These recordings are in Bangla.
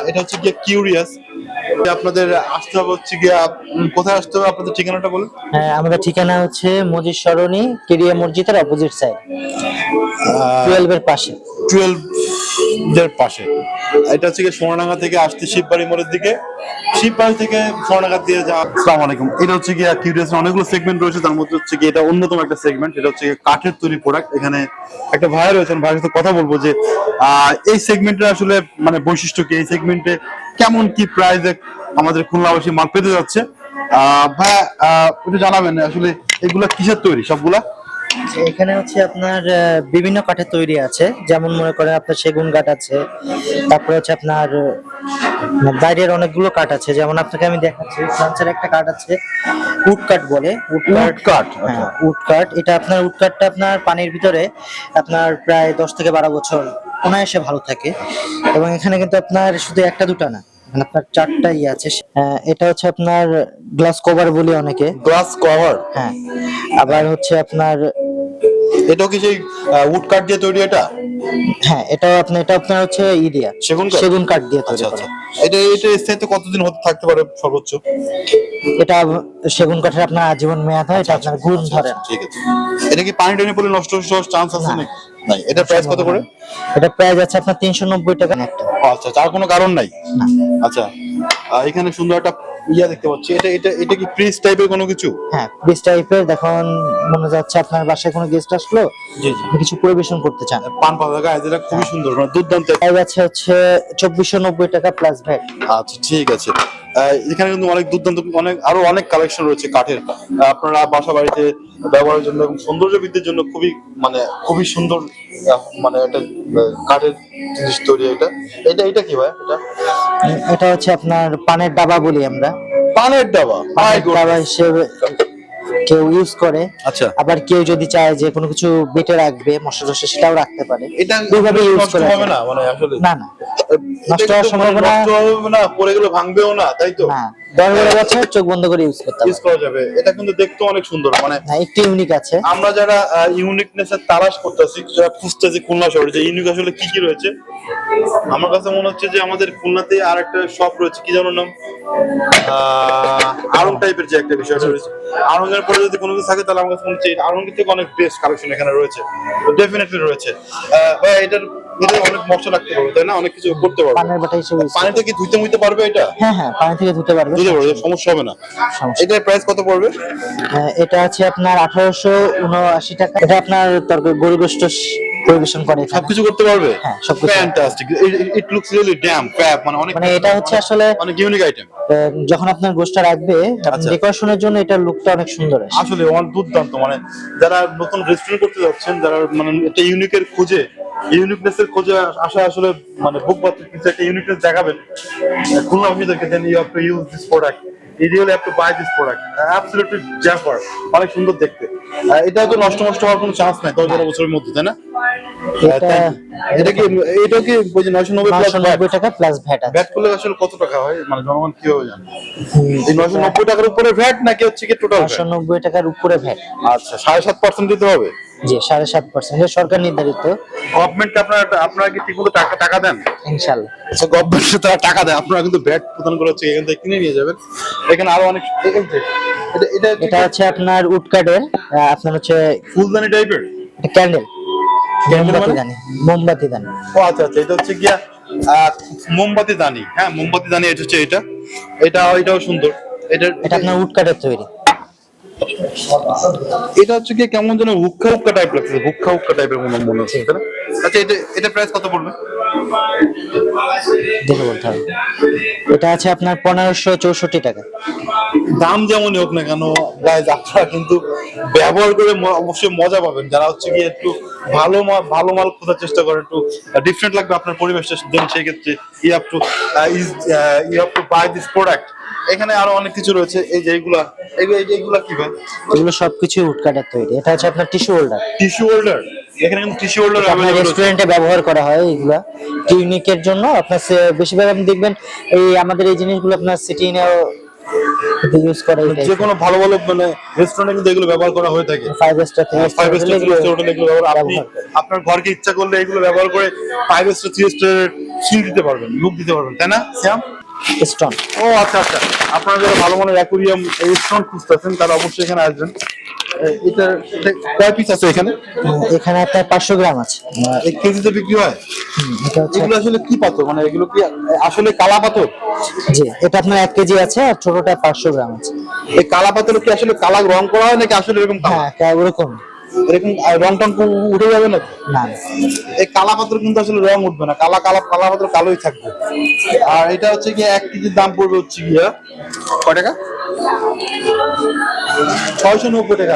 এটা হচ্ছে গিয়ে কিউরিয়াস। আপনাদের আসতে হবে হচ্ছে গিয়া কোথায় আসতে হবে আপনাদের ঠিকানাটা বলুন। হ্যাঁ, আমাদের ঠিকানা হচ্ছে মজিদ সরণি কেরিয়া মসজিদের অপোজিট সাইড, 12 এর পাশে। 12 এর পাশে। এটা হচ্ছে গিয়ে সোনাডাঙ্গা থেকে আসতে শিববাড়ি মোড়ের দিকে, শিববাড়ি থেকে সোনাডাঙ্গা দিয়ে যাওয়া। আসসালামু আলাইকুম। এটা হচ্ছে গিয়ে কিউরিয়াস অনেকগুলো সেগমেন্ট রয়েছে, তার মধ্যে হচ্ছে গিয়ে এটা অন্যতম একটা সেগমেন্ট। এটা হচ্ছে কাঠের তৈরি প্রোডাক্ট। এখানে একটা ভাই রয়েছেন, ভাইয়ের সাথে কথা বলবো যে এই সেগমেন্টের আসলে মানে বৈশিষ্ট্য কি, এই সেগমেন্টে কেমন কি প্রাইসে আমাদের খুলনাবাসী মাল পেতে যাচ্ছে। ভাইয়া একটু জানাবেন আসলে এগুলা কিসের তৈরি সবগুলা? এখানে হচ্ছে আপনার বিভিন্ন কাঠের তৈরি আছে, যেমন মনে করেন আপনার সেগুন কাঠ আছে, তারপরে হচ্ছে আপনার বাইরের অনেকগুলো কাঠ আছে। যেমন আপনাকে আমি দেখাচ্ছি, ফ্রান্সের একটা কাঠ আছে উড কাঠ বলে। উড কাঠ, হ্যাঁ উড কাঠ। এটা আপনার উড কাঠটা আপনার পানির ভিতরে আপনার প্রায় 10 থেকে 12 বছর অনায়াসে ভালো থাকে। এবং এখানে কিন্তু আপনার শুধু একটা দুটা না, মানে আপনার 4টা আছে। এটা হচ্ছে আপনার গ্লাস কভার বলি অনেকে। গ্লাস কভার, হ্যাঁ। আবার হচ্ছে আপনার এটাও কি সেই উড কাঠ দিয়ে তৈরি এটা? হ্যাঁ, এটা আপনার হচ্ছে দিয়া সেগুন কাঠ দিয়ে তৈরি আচ্ছা করা। আচ্ছা। এটা স্থায়িত্ব কতদিন হতে থাকতে পারে সর্বোচ্চ? এটা সেগুন কাঠের আপনার আজীবন মেয়াদ হয়, এটা আপনার গুণ ধরে না। ঠিক আছে। এটা কি পানি টানি পড়লে নষ্ট হওয়ার চান্স আছে না। নাকি? নাই। এটা প্রাইস কত করে? এটা প্রাইস আছে আপনার 390 টাকা একটা। আচ্ছা, তার কোনো কারণ নাই। না। আচ্ছা, এখানে সুন্দর একটা ইয়া দেখতে পাচ্ছি। এটা কি ফ্রিজ টাইপের কোনো কিছু? হ্যাঁ, বেস টাইপের। দেখুন, মনে যাচ্ছে আপনার বাসায় কোনো গেস্ট আসলো, জি জি, আপনি কিছু পরিবেশন করতে চান। পান পাতা গায়ে এটা খুবই সুন্দর, মানে দুর্দান্ত। প্রাইস আছে হচ্ছে 2490 টাকা প্লাস ভ্যাট। আচ্ছা ঠিক আছে। এখানে কিন্তু অনেক দুর্দান্ত আরো অনেক কালেকশন রয়েছে কাঠের। আপনারা বাসা বাড়িতে ব্যবহারের জন্য এবং সৌন্দর্য বৃদ্ধির জন্য খুবই সুন্দর মানে একটা কাঠের জিনিস তৈরি। এটা কি ভাই? এটা হচ্ছে আপনার পানের ডাবা বলি আমরা। পানের ডাবা? পানের ডাবা হিসেবে কেউ ইউজ করে। আচ্ছা, আবার কেউ যদি চায় যে কোনো কিছু বেটে রাখবে, মশলা টশলা, সেটাও রাখতে পারে। এটা দুইভাবে ইউজ নষ্ট করা হবে যায়। না মানে আসলে? না না, নষ্ট হওয়ার সম্ভাবনা নষ্ট হবে না, পরে গেলে ভাঙবেও না, তাই তো? না, 10 বছর চোখ বন্ধ করে ইউজ করতে ইউজ করা যাবে। এটা কিন্তু দেখতে অনেক সুন্দর, মানে একটু ইউনিক আছে। আমরা যারা ইউনিকনেস এর তালাশ করতেছি, যারা খুঁজতেছি খুলনা শহরে যে ইউনিক আসলে কি কি রয়েছে, আমার কাছে মনে হচ্ছে যে আমাদের খুলনাতে আর একটা শপ রয়েছে, কি জানো নাম, আড়ং টাইপের যে একটা বিষয় রয়েছে। আড়ংয়ের পরে যদি কোনো কিছু থাকে তাহলে আমার কাছে মনে হচ্ছে আড়ং থেকে অনেক বেস্ট কালেকশন এখানে রয়েছে, ডেফিনেটলি রয়েছে। এটার অনেক মশলা রাখতে পারবে, তাই না? অনেক কিছু করতে পারবে। পানের বাটা হিসেবে পানিতে কি ধুইতে মুইতে পারবে এটা? হ্যাঁ হ্যাঁ, পানি থেকে ধুতে পারবে, সমস্যা হবে না। সমস্যা। এটার প্রাইস কত পড়বে? এটা আছে আপনার 1879 টাকা। এটা আপনার তরকারি গরিবষ্ট পরিবেশন করে, সবকিছু করতে পারবে। হ্যাঁ, সবকিছু। Fantastic. It looks really damn fab, মানে এটা হচ্ছে আসলে অনেক ইউনিক আইটেম। যখন আপনার গোশটা রাখবে, ডেকোরেশনের জন্য এটা লুকটা অনেক সুন্দর আসে। আসলে অনেক দুর্দান্ত। মানে যারা নতুন রেস্টুরেন্ট করতে যাচ্ছেন, যারা মানে একটা ইউনিকের খোঁজে, ইউনিকনেসের খোঁজে আসা, আসলে মানে বুক বাত কিছু একটা ইউনিকনেস দেখাবেন খুলনাবাসীদেরকে, then you have to use this product, you really have to buy this product. Absolutely Jafar, অনেক সুন্দর দেখতে। এটা তো নষ্ট হওয়ার কোনো চান্স নাই 10-12 বছরের মধ্যে, তাই না? এটা কি ওই যে 990 টাকা প্লাস ভ্যাট আছে। ভ্যাট করলে আসলে কত টাকা হয়, মানে জনগণ কিভাবে জানে? এই 990 টাকার উপরে ভ্যাট নাকি হচ্ছে কি টোটাল? 990 টাকার উপরে ভ্যাট। আচ্ছা, 7.5% দিতে হবে? জি, 7.5% সরকার নির্ধারিত। গভর্নমেন্টকে আপনারা কি ঠিকমতো টাকা দেন? ইনশাআল্লাহ। আচ্ছা, গভর্নমেন্টকে তারা টাকা দেয়, আপনারা কিন্তু ভ্যাট প্রদান করে হচ্ছে এখান থেকে কিনে নিয়ে যাবেন। এখানে আরো অনেক এটা হচ্ছে আপনার উড কাঠের, আপনার হচ্ছে ফুলদানি টাইপের ক্যান্ডেল, মোমবাতি দানি। ও আচ্ছা আচ্ছা, এটা হচ্ছে গিয়া মোমবাতি দানি। হ্যাঁ, মোমবাতি দানি। এটা হচ্ছে এটাও সুন্দর। এটা আপনার উড কাঠের তৈরি। এটা হচ্ছে কি কেমন যেন হুক্কা টাইপ লাগছে, হুক্কা টাইপের মনে হচ্ছে। আচ্ছা, এটা প্রাইস কত পড়বে? দেখে বলতে হবে। এটা আছে আপনার 1564 টাকা। দাম যেমনই হোক না কেন গাইজ, আপনারা কিন্তু ব্যবহার করে অবশ্যই মজা পাবেন। যারা হচ্ছে কি একটু ভালো মাল খোঁজার চেষ্টা করেন, একটু ডিফারেন্ট লাগবে আপনার পরিবেশটা, দেন সেই ক্ষেত্রে you have to buy this product. এখানে আরো অনেক কিছু রয়েছে। এই যে এইগুলা কি ভাই? এগুলো সবকিছু উড কাঠের তৈরি। এটা হচ্ছে আপনার টিস্যু হোল্ডার। এখানে কিন্তু টিস্যু হোল্ডার আপনার রেস্টুরেন্টে ব্যবহার করা হয়। এগুলা ক্লিনিকের জন্য আপনার বেশিরভাগ আপনি দেখবেন আমাদের এই জিনিসগুলো আপনার সিটিনেও ইউজ করে। যে কোনো ভালো মানে রেস্টুরেন্টে কিন্তু এগুলো ব্যবহার করা হয়ে থাকে। 5 স্টার হোটেল এগুলো ব্যবহার, আপনি আপনার ঘরকে ইচ্ছা করলে এগুলো ব্যবহার করে 5 স্টার 3 স্টার ফিল দিতে পারবেন, লুক দিতে পারবেন, তাই না শ্যাম? স্টোন। ও আচ্ছা আচ্ছা, আপনারা যারা ভালো মানের অ্যাকুরিয়াম রেস্টুরেন্ট খুঁজতেছেন তারা অবশ্যই এখানে আসবেন। এটা কয় পিস আছে এখানে? এখানে আপনার 500 গ্রাম আছে। এক কেজিতে বিক্রি হয়? এটা হচ্ছে, এগুলো আসলে কি পাথর, মানে এগুলো কি আসলে কালা পাথর? জি এটা আপনার 1 কেজি আছে, আর ছোটটা 500 গ্রাম আছে। এই কালা পাথর কি আসলে কালা রং করা হয় নাকি আসলে এরকম কালা? হ্যাঁ ওরকম। এরকম রং টং উঠে যাবে না তো? না এই কালা পাথর কিন্তু আসলে রং উঠবে না, কালা কালা কালা পাথর কালোই থাকবে। আর এটা হচ্ছে কি 1 কেজির দাম পড়বে হচ্ছে গিয়া কয় টাকা? 690 টাকা।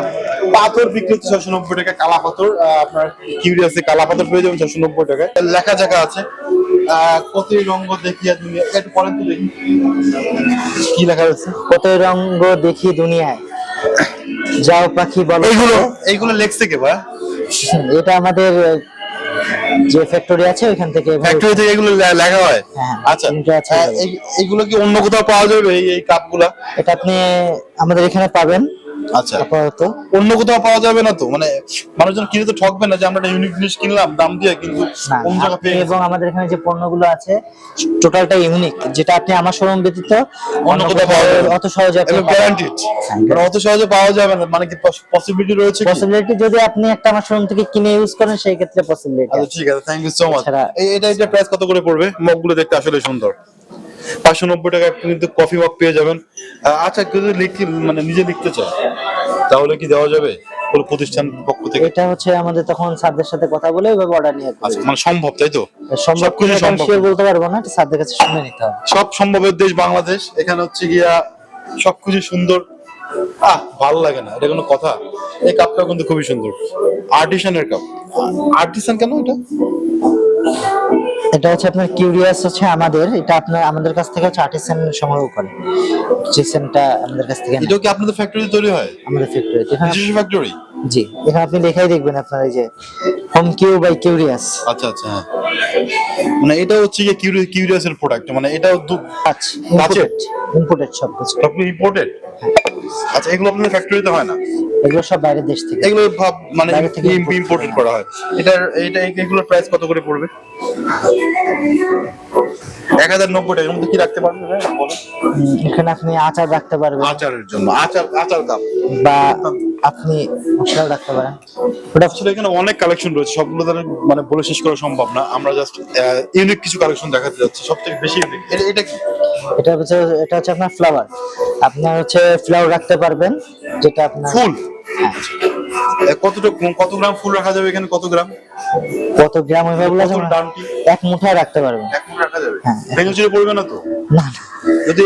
পাথর বিক্রি হচ্ছে 690 টাকা, কালা পাথর। আপনার কিউরিয়াসে কালা পাথর পেয়ে যাবেন 690 টাকায়। লেখা জায়গা আছে কতই রঙ্গ দেখিয়া দুনিয়া, একটু পড়েন তো দেখি কি লেখা রয়েছে। কত রঙ্গ দেখি দুনিয়ায়, যাও পাখি বলো। এইগুলো এইগুলো লেখছে কে ভাই? এটা আমাদের যে ফ্যাক্টরি আছে ওইখান থেকে ফ্যাক্টরি থেকে এগুলো লেখা হয়? হ্যাঁ, আচ্ছা, প্রিন্টে আছে। এইগুলো কি অন্য কোথাও পাওয়া যাবে এই কাপগুলা? এটা আপনি আমাদের এখানে পাবেন আচ্ছা, আপাতত। অন্য কোথাও পাওয়া যাবে না তো? মানে মানুষজন কিনে তো ঠকবে না যে আমরা একটা ইউনিক জিনিস কিনলাম দাম দিয়ে, কিন্তু না, কোন জায়গা আপনি পেয়ে এবং আমাদের এখানে যে পণ্যগুলো আছে টোটালটা ইউনিক, যেটা আপনি আমার শোরুম ব্যতীত অন্য কোথাও পাওয়া যাবে না। অত সহজে আপনি এবং গ্যারান্টিড, মানে অত সহজে পাওয়া যাবে না, মানে কি পসিবিলিটি রয়েছে কি? পসিবিলিটি যদি আপনি একটা আমার শোরুম থেকে কিনে ইউজ করেন সেই ক্ষেত্রে পসিবিলিটি আচ্ছা ঠিক আছে, থ্যাংক ইউ সো মাচ। এছাড়া- এটা প্রাইস কত করে পড়বে? মগগুলো দেখতে আসলে সুন্দর। 590 টাকা কিন্তু কফি মগ পেয়ে যাবেন। আচ্ছা, কেউ যদি মানে নিজে লিখতে চায় তাহলে কি দেওয়া যাবে কোনো প্রতিষ্ঠান পক্ষ থেকে? এটা হচ্ছে আমাদের তখন স্যারদের সাথে কথা বলে ওইভাবে অর্ডার নিয়ে আচ্ছা, মানে সম্ভব তাই তো? সম্ভব সবকিছু কিনা আমি সম্ভব। শিওর বলতে পারবো না, এটা স্যারদের কাছে শুনে নিতে হবে। সব সম্ভবের দেশ বাংলাদেশ। এখানে হচ্ছে গিয়া সবকিছু সুন্দর। ভালো লাগে না, এটা কোনো কথা? এই কাপটা কিন্তু খুবই সুন্দর, আর্টিসানের কাপ। আর্টিসান কেন এটা? এটা হচ্ছে আপনার কিউরিয়াস হচ্ছে আমাদের, এটা আপনার আমাদের কাছ থেকে হচ্ছে আর্টিসান সংগ্রহ করে, আর্টিসানটা আমাদের কাছ থেকে নেয়। এটাও কি আপনাদের ফ্যাক্টরিতে তৈরি হয়? আমাদের ফ্যাক্টরিতে। হ্যাঁ নিজস্ব ফ্যাক্টরি? জি, এখানে আপনি লেখাই দেখবেন আপনার এই যে হোম কিউ বাই কিউরিয়াস। আচ্ছা আচ্ছা, হ্যাঁ। মানে এটা হচ্ছে গিয়ে কিউরিয়াসের প্রোডাক্ট, মানে এটাও আচ্ছা, কাচের? ইম্পোর্টেড সব কিছু। সব ইম্পোর্টেড? আচ্ছা, এগুলো আপনাদের ফ্যাক্টরিতে হয় না? এগুলো সব বাইরের দেশ থেকে। এগুলো মানে বাইরে থেকে ইম্পোর্টেড করা হয়। এগুলোর প্রাইস কত করে পড়বে? 1090 টাকা। এর মধ্যে কি রাখতে পারবেন? হ্যাঁ বলেন। এখানে আপনি আচার রাখতে পারবেন, আচারের জন্য আচার কাপ, বা আপনি মশলাও রাখতে পারেন। ওটা আসলে এখানে অনেক কালেকশন রয়েছে, সবগুলো তাহলে মানে বলে শেষ করা সম্ভব না। আমরা জাস্ট ইউনিক কিছু কালেকশন দেখাতে যাচ্ছি, সবথেকে বেশি ইউনিক। এটা কি? এটা হচ্ছে আপনার ফ্লাওয়ার। আপনার হচ্ছে ফ্লাওয়ার রাখতে পারবেন, যেটা আপনার ফুল? কত গ্রাম ফুল রাখা যাবে এখানে? কত গ্রাম? কত গ্রাম ওইভাবে বলা যাবে কত না। ডানটি? এক মুঠায় রাখতে পারবেন। এক ফুল রাখা যাবে? হ্যাঁ। ভেঙে চুরে পড়বে না তো? না না, যদি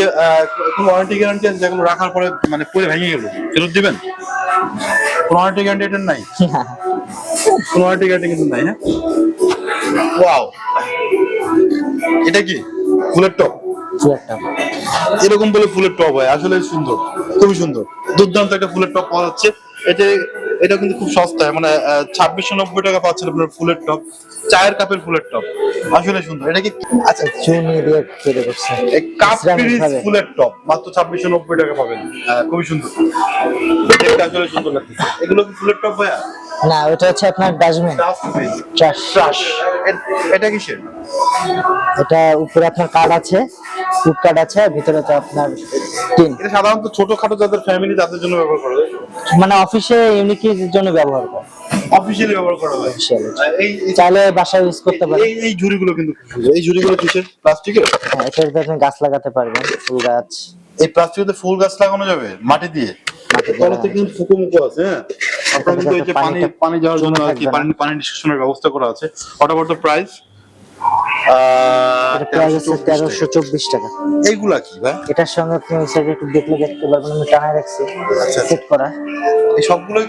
কোনো ওয়ারেন্টি গ্যারান্টি আছে যেগুলো রাখার পরে মানে পরে ভেঙে গেল ফেরত দিবেন? কোনো ওয়ারেন্টি গ্যারান্টি এটা নাই? না। কোনো ওয়ারেন্টি গ্যারান্টি কিন্তু নাই। হ্যাঁ, ওয়াও, এটা কি ফুলের টপ? কি একটা এরকম বলে ফুলের টপ হয়? আসলে সুন্দর, খুবই সুন্দর, দুর্দান্ত একটা ফুলের টপ পাওয়া যাচ্ছে। এটা কিন্তু খুব সস্তায়, মানে 2690 টাকা পাচ্ছেন আপনার ফুলের টপ, চায়ের কাপের ফুলের টপ। আসলে সুন্দর। এটা কি? আচ্ছা, চুনি দিয়ে তৈরি করছে। এই কাপ ইসলামিক পিরিচ ভাবে। ফুলের টপ মাত্র 2690 টাকা পাবেন। খুবই সুন্দর, দেখতে আসলে সুন্দর লাগতেছে। এগুলো কি ফুলের টপ ভাইয়া? না, ওটা হচ্ছে আপনার ডাস্টবিন, ট্রাশ। ট্রাশ। এটা কিসের? এটা উপরে আপনার কার্ড আছে, ফুড কার্ড আছে, আর ভিতরে তো আপনার টিন। এটা সাধারণত ছোটখাটো যাদের ফ্যামিলি তাদের জন্য ব্যবহার করা হয়, মানে অফিসে ইউনিকের জন্য ব্যবহার করে, অফিসিয়ালি ব্যবহার করা হয়। অফিসিয়ালি। এই চাইলে বাসায় ইউজ করতে পারেন। এই ঝুড়িগুলো কিন্তু খুব সুন্দর। এই ঝুড়িগুলো কিসের? প্লাস্টিকের? হ্যাঁ, এটার ভিতরে আপনি গাছ লাগাতে পারবেন, ফুল গাছ। এই প্লাস্টিকেতে ফুল গাছ লাগানো যাবে মাটি দিয়ে? তলাতে কিন্তু ফুকো মুখো আছে। হ্যাঁ, আপনার কিন্তু এই যে পানি যাওয়ার জন্য আর কি পানি নিষ্কাশনের ব্যবস্থা করা আছে। What about the price? এটা প্রাইস হচ্ছে 1324 টাকা। এইগুলা কি ভাই? এটার সঙ্গে আপনি ওই সাইডে একটু দেখলে দেখতে পারবেন, আমি টানায় রাখছি আচ্ছা। সেট করা। এই সবগুলো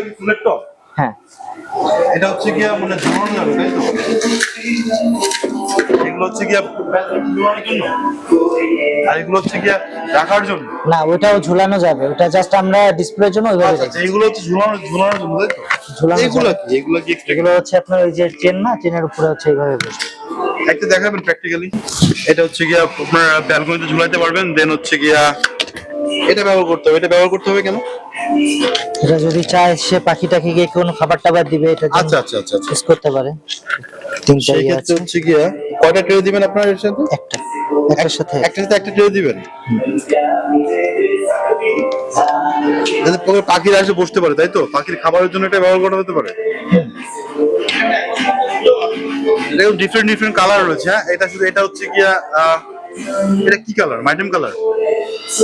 কি ফুলের টপ? হ্যাঁ, এটা হচ্ছে গিয়া মানে ঝুলানো যাবে তাই তো? এগুলো হচ্ছে গিয়া ঝুলানোর জন্য, আর এগুলো হচ্ছে গিয়া রাখার জন্য? না ওটাও ঝুলানো যাবে, ওটা জাস্ট আমরা ডিসপ্লের জন্য ওইভাবে আচ্ছা, রেখেছি। এইগুলো হচ্ছে ঝুলানোর জন্য তাই তো? ঝুলানো এগুলো যাবে। কি? এগুলো কি এগুলো হচ্ছে আপনার ওই যে চেন না, চেনের উপরে হচ্ছে এইভাবে বসে। একটা দেখাবেন প্র্যাকটিক্যালি? এটা হচ্ছে গিয়া আপনার ব্যালকনিতে ঝুলাইতে পারবেন। দেন হচ্ছে গিয়া এটা ব্যবহার করতে হবে। এটা ব্যবহার করতে হবে কেন? এটা যদি চায় সে পাখি টাকি গিয়ে কোনো খাবার টাবার দিবে, এটা আচ্ছা আচ্ছা আচ্ছা আচ্ছা ইউজ করতে পারে। তিনটাই সেই ক্ষেত্রে আছে, হচ্ছে গিয়া কয়টা ট্রে দিবেন আপনার এর সাথে? একটা একটার সাথে একটা সাথে একটা ট্রে দিবেন, যাতে পাখিরা এসে বসতে পারে, তাই তো? পাখির খাবারের জন্য এটা ব্যবহার করা হতে পারে। এটা ডিফারেন্ট ডিফারেন্ট কালার রয়েছে। হ্যাঁ, এটা শুধু এটা হচ্ছে গিয়া এটা কি কালার? মাইটেম কালার।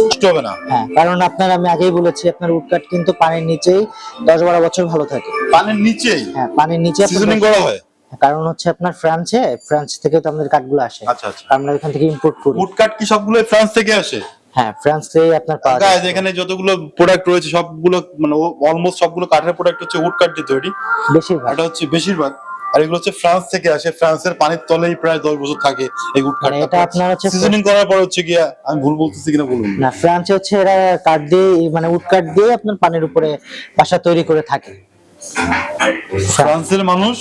নষ্ট হবে না? হ্যাঁ, কারণ আপনার আমি আগেই বলেছি আপনার উডকাট কিন্তু পানির নিচেই 10-12 বছর ভালো থাকে। পানির নিচেই হ্যাঁ, পানির নিচে আপনার সিজনিং করা হয়। কারণ হচ্ছে আপনার ফ্রান্স থেকে তো আমাদের কাঠগুলো আসে। আচ্ছা আচ্ছা। আমরা এখান থেকে ইম্পোর্ট করি। উড কাট কি সবগুলো ফ্রান্স থেকে আসে? হ্যাঁ, ফ্রান্স থেকে আপনার পাওয়া যায়। গাইস, এখানে যতগুলো প্রোডাক্ট রয়েছে সবগুলো মানে অলমোস্ট সবগুলো কাঠের প্রোডাক্ট হচ্ছে উড কাট দিয়ে তৈরি। বেশিরভাগ এটা হচ্ছে বেশিরভাগ। আর এগুলো হচ্ছে ফ্রান্স থেকে আসে, ফ্রান্সের পানির তলেই প্রায় 10 বছর থাকে এই উড মানে এটা আপনার কাঠটা। হচ্ছে সিজনিং করার পর হচ্ছে গিয়া, আমি ভুল বলতেছি কিনা বলুন। না, ফ্রান্সে হচ্ছে এরা কাঠ দিয়ে মানে উড কাঠ দিয়ে আপনার পানির উপরে বাসা তৈরি করে থাকে। ফ্রান্সের মানুষ